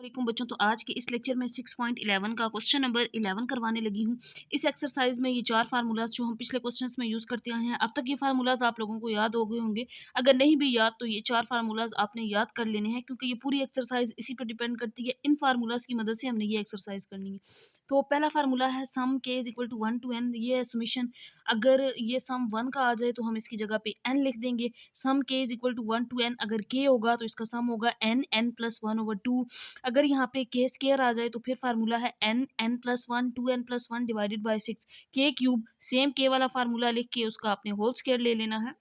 वालेकुम बच्चों। तो आज के इस लेक्चर में 6.11 का क्वेश्चन नंबर 11 करवाने लगी हूँ। इस एक्सरसाइज में ये 4 फार्मूलाज जो हम पिछले क्वेश्चंस में यूज़ करते आए हैं, अब तक ये फार्मूलाज आप लोगों को याद हो गए होंगे। अगर नहीं भी याद तो ये 4 फार्मूलाज आपने याद कर लेने हैं, क्योंकि ये पूरी एक्सरसाइज इसी पर डिपेंड करती है। इन फार्मूलाज की मदद से हमने ये एक्सरसाइज करनी है। तो पहला फार्मूला है sum k is equal to 1 to n। ये है समीशन। अगर ये सम 1 का आ जाए तो हम इसकी जगह पे n लिख देंगे। Sum k is equal to 1 to n। अगर k होगा तो इसका सम होगा n प्लस 1/2। अगर यहाँ पे k स्क्वायर आ जाए तो फिर फार्मूला है n plus 1 2n plus 1 divided by 6 k cube. Same k वाला फार्मूला लिख के उसका आपने होल स्क्वायर ले लेना है।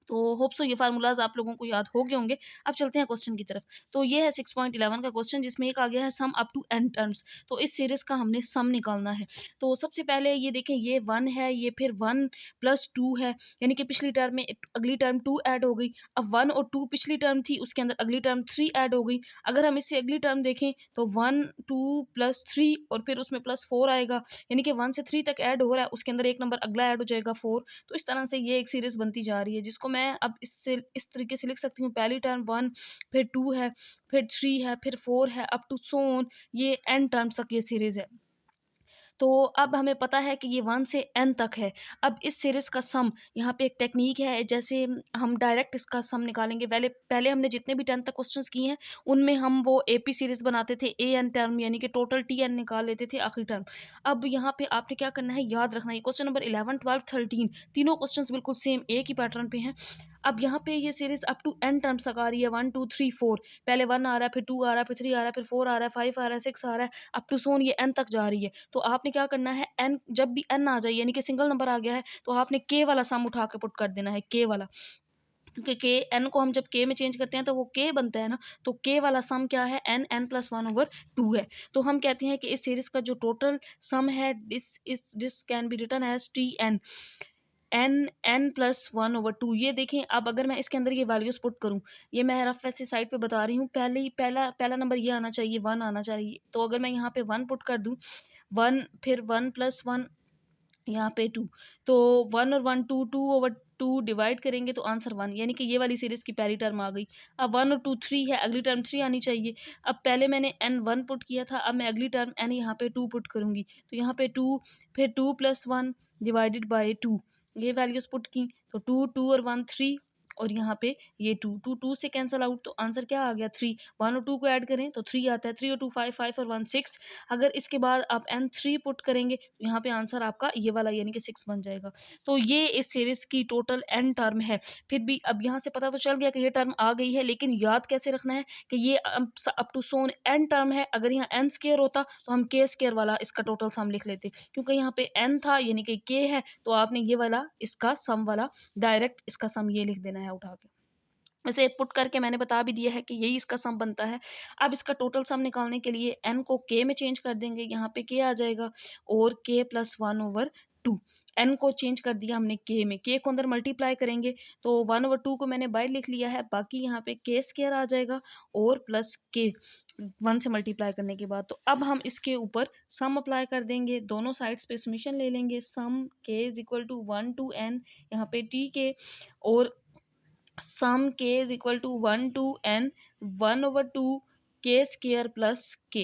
तो होप सो ये फार्मूलाज आप लोगों को याद हो गए होंगे। अब चलते हैं क्वेश्चन की तरफ। तो ये है 6.11 का क्वेश्चन, जिसमें एक आ गया है sum up to n terms. तो इस सीरीज का हमने सम निकालना है। तो सबसे पहले ये देखें, ये 1 है, ये फिर 1 प्लस 2 है, यानी कि पिछली टर्म में अगली टर्म 2 ऐड हो गई। अब 1 और 2 पिछली टर्म थी, उसके अंदर अगली टर्म 3 ऐड हो गई। अगर हम इससे अगली टर्म देखें तो 1 2 प्लस 3 और फिर उसमें प्लस 4 आएगा, यानी कि 1 से 3 तक ऐड हो रहा है, उसके अंदर एक नंबर अगला ऐड हो जाएगा 4। तो इस तरह से ये एक सीरीज बनती जा रही है, जिसको मैं अब इससे इस तरीके से लिख सकती हूँ। पहली टर्म 1, फिर 2 है, फिर 3 है, फिर 4 है, अप टू सो ऑन। ये n टर्म्स तक ये सीरीज है। तो अब हमें पता है कि ये 1 से n तक है। अब इस सीरीज़ का सम, यहाँ पे एक टेक्नीक है, जैसे हम डायरेक्ट इसका सम निकालेंगे। पहले पहले हमने जितने भी 10 तक क्वेश्चंस किए हैं, उनमें हम वो एपी सीरीज़ बनाते थे, an टर्म, यानी कि टोटल tn निकाल लेते थे आखिरी टर्म। अब यहाँ पे आपने क्या करना है, याद रखना है। क्वेश्चन नंबर 11, 12, 13 तीनों क्वेश्चंस बिल्कुल सेम एक ही पैटर्न पे हैं। अब यहाँ पे ये series up to n terms तक आ रही है, 1 2 3 4। पहले 1 आ रहा है, फिर 2 आ रहा है, फिर 3 आ रहा है, फिर 4 आ रहा है, 5 आ रहा है, 6 आ रहा है, अप टू सो ऑन ये n तक जा रही है। तो आपने क्या करना है, n जब भी n आ जाए, यानी कि सिंगल नंबर आ गया है, तो आपने k वाला सम उठा के पुट कर देना है, k वाला। क्योंकि k n को हम जब k में चेंज करते हैं तो वो k बनता है ना। तो k वाला सम क्या है, n प्लस 1/2 है। तो हम कहते हैं कि इस सीरीज का जो टोटल सम है, this can be written as tn n plus 1/2। ये देखें, अब अगर मैं इसके अंदर ये वैल्यूज पुट करूँ, ये मैं रफ ऐसे साइड पे बता रही हूँ। पहला नंबर ये आना चाहिए, 1 आना चाहिए। तो अगर मैं यहाँ पे 1 पुट कर दूँ, 1 फिर 1 प्लस 1, यहाँ पे 2। तो 1 और 1 2/2 डिवाइड करेंगे तो आंसर 1, यानी कि ये वाली सीरीज़ की पहली टर्म आ गई। अब 1 और 2 3 है, अगली टर्म 3 आनी चाहिए। अब पहले मैंने n 1 पुट किया था, अब मैं अगली टर्म n यहाँ पे 2 पुट करूँगी। तो यहाँ पे 2, फिर 2 प्लस 1 डिवाइडेड बाय 2, ये वैल्यूज़ पुट की। तो 2 2 और 1 3, और यहाँ पे ये 2 2 2 से कैंसिल आउट, तो आंसर क्या आ गया 3। 1 और 2 को ऐड करें तो 3 आता है। 3 और 2 5, 5 और 1 6। अगर इसके बाद आप n 3 पुट करेंगे तो यहाँ पे आंसर आपका ये वाला, यानी कि 6 बन जाएगा। तो ये इस सीरीज़ की टोटल n टर्म है। फिर भी अब यहाँ से पता तो चल गया कि ये टर्म आ गई है, लेकिन याद कैसे रखना है कि ये अप टू सोन n टर्म है। अगर यहाँ n स्क्वायर होता तो हम k स्क्वायर वाला इसका टोटल सम लिख लेते, क्योंकि यहाँ पे n था, यानी कि k है, तो आपने ये वाला इसका सम वाला डायरेक्ट इसका सम ये लिख देना है उठा के। वैसे पुट करके मैंने बता भी दिया है कि यही इसका सम बनता है। अब इसका टोटल सम निकालने के लिए n को k में चेंज कर देंगे, यहाँ पे k आ जाएगा, और k प्लस 1/2। n को चेंज कर दिया हमने k में, k को अंदर मल्टीप्लाई करेंगे तो 1/2 को मैंने बाय लिख लिया है, बाकी यहाँ पे k स्क्वायर आ जाएगा और प्लस k 1 से मल्टीप्लाई करने के बाद। तो अब हम इसके ऊपर सम अप्लाई कर देंगे, दोनों साइड्स पे समेशन ले लेंगे। Sum k is equal to 1 to n, यहाँ पे tk, और sum k is equal to 1 to n 1/2 k square plus k।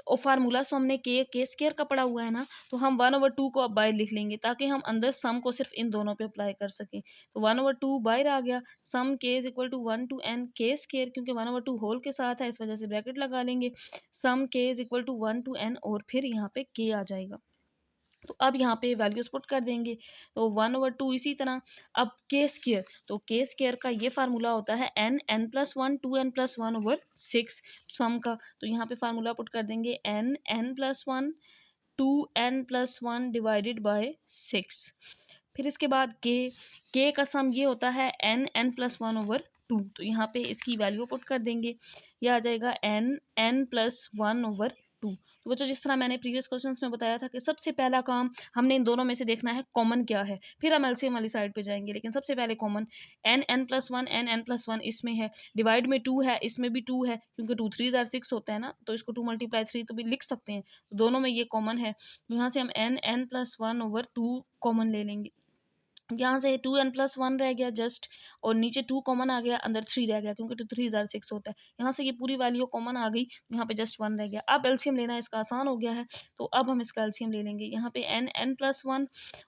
और फार्मूला तो हमने k स्क्र का पढ़ा हुआ है ना, तो हम 1/2 को अब बाहर लिख लेंगे, ताकि हम अंदर सम को सिर्फ इन दोनों पे अप्लाई कर सकें। तो 1/2 बाहर आ गया। Sum k is equal to 1 to n k square, क्योंकि 1/2 होल के साथ है, इस वजह से ब्रैकेट लगा लेंगे। Sum k is equal to 1 to n, और फिर यहाँ पे k आ जाएगा। तो अब यहाँ पे वैल्यूज पुट कर देंगे, तो 1/2 इसी तरह। अब k स्क्र, तो k स्क्र का ये फार्मूला होता है n प्लस 1 2n प्लस 1/6 सम का। तो यहाँ पे फार्मूला पुट कर देंगे n plus 1 2n plus 1 divided by 6। फिर इसके बाद k का सम ये होता है n प्लस 1/2। तो यहाँ पे इसकी वैल्यू पुट कर देंगे, यह आ जाएगा n प्लस 1/2। तो बच्चों, जिस तरह मैंने प्रीवियस क्वेश्चंस में बताया था कि सबसे पहला काम हमने इन दोनों में से देखना है कॉमन क्या है, फिर हम एलसीएम वाली साइड पे जाएंगे। लेकिन सबसे पहले common n plus 1 n plus 1 इसमें है, डिवाइड में 2 है, इसमें भी 2 है, क्योंकि 2 3 जार 6 होता है ना, तो इसको 2 मल्टीप्लाई 3 तो भी लिख सकते हैं। तो दोनों में ये कॉमन है, तो यहाँ से हम n प्लस 1/2 कॉमन ले लेंगे। यहाँ से 2n+1 रह गया जस्ट, और नीचे 2 कॉमन आ गया, अंदर 3 रह गया क्योंकि 2 3 ज़ार 6 होता है। यहाँ से ये पूरी वैल्यू कॉमन आ गई, यहाँ पे जस्ट 1 रह गया। अब एलसीएम लेना इसका आसान हो गया है, तो अब हम इसका एलसीएम ले लेंगे। यहाँ पे n+1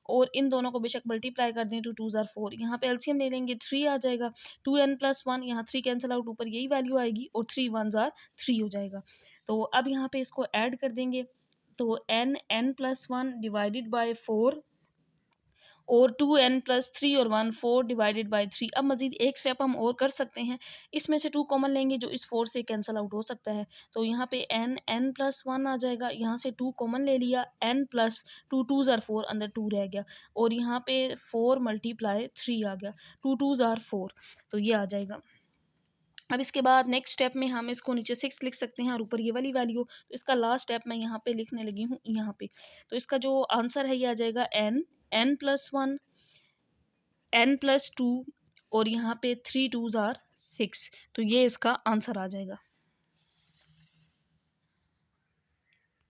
और इन दोनों को बेशक मल्टीप्लाई कर दें तो 2 ज़ार 4, यहाँ पे एलसीएम ले लेंगे 3 आ जाएगा। 2n+1 यहाँ 3 कैंसिल आउट, ऊपर यही वैल्यू आएगी और 3 1 ज़ार 3 हो जाएगा। तो अब यहाँ पे इसको ऐड कर देंगे, तो n+1 डिवाइडेड बाय 4 और 2n+3 और 1 4 डिवाइडेड बाय 3। अब मज़ीद एक स्टेप हम और कर सकते हैं, इसमें से 2 कॉमन लेंगे जो इस 4 से कैंसिल आउट हो सकता है। तो यहाँ पे n+1 आ जाएगा, यहाँ से 2 कॉमन ले लिया, n+2 2 ज़ार 4, अंदर 2 रह गया, और यहाँ पे 4 मल्टीप्लाई 3 आ गया, 2 2 ज़ार 4, तो ये आ जाएगा। अब इसके बाद नेक्स्ट स्टेप में हम इसको नीचे 6 लिख सकते हैं और ऊपर ये वाली वैल्यू। तो इसका लास्ट स्टेप मैं यहाँ पे लिखने लगी हूँ यहाँ पे। तो इसका जो आंसर है ये आ जाएगा n+1 n+2 और यहाँ पे 3 2 ज़ार 6, तो ये इसका आंसर आ जाएगा।